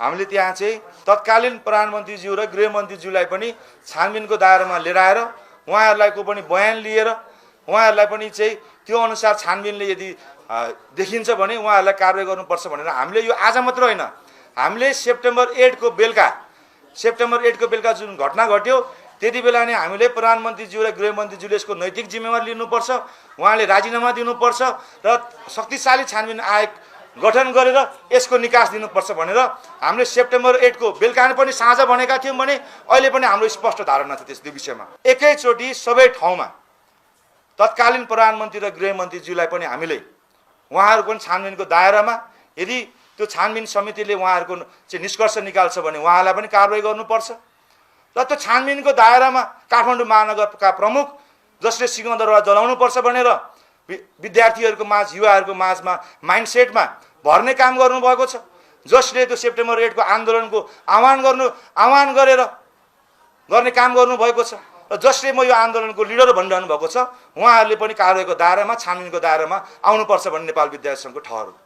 हामीले त्यहाँ चाहिँ तत्कालीन प्रधानमन्त्रीज्यू र गृहमन्त्रीज्यूलाई पनि छानबिनको दायरामा लिएर आएर उहाँहरूलाई को पनि बयान लिएर उहाँहरूलाई पनि चाहिँ त्यो अनुसार छानबिनले यदि देखिन्छ भने उहाँहरूलाई कारबाही गर्नुपर्छ भनेर हामीले यो आज मात्र होइन, हामीले सेप्टेम्बर 8 को बेलुका जुन घटना घट्यो त्यति बेला नै हामीले प्रधानमन्त्रीज्यू र गृहमन्त्रीज्यूले यसको नैतिक जिम्मेवारी लिनुपर्छ, उहाँले राजीनामा दिनुपर्छ र शक्तिशाली छानबिन आयोग गठन गरेर यसको निकास दिनुपर्छ भनेर हामीले सेप्टेम्बर 8 को बेलुका पनि साँझ भनेका थियौँ भने अहिले पनि हाम्रो स्पष्ट धारणा छ त्यस विषयमा। एकैचोटि सबै ठाउँमा तत्कालीन प्रधानमन्त्री र गृहमन्त्रीज्यूलाई पनि हामीले उहाँहरूको पनि छानबिनको दायरामा यदि त्यो छानबिन समितिले उहाँहरूको चाहिँ निष्कर्ष निकाल्छ भने उहाँलाई पनि कारबाही गर्नुपर्छ र त्यो छानबिनको दायरामा काठमाडौँ महानगरका प्रमुख जसले सिंहदरबार जलाउनुपर्छ भनेर विद्यार्थीहरूको माझ युवाहरूको माझमा माइन्डसेटमा भर्ने काम गर्नुभएको छ, जसले त्यो सेप्टेम्बर 8 को आन्दोलनको आह्वान गरेर गर्ने काम गर्नुभएको छ र जसले म यो आन्दोलनको लिडर भनिरहनु भएको छ उहाँहरूले पनि कारबाहीको दायरामा छानबिनको दायरामा आउनुपर्छ भन्ने नेपाल विद्यार्थी सङ्घको ठहर हो।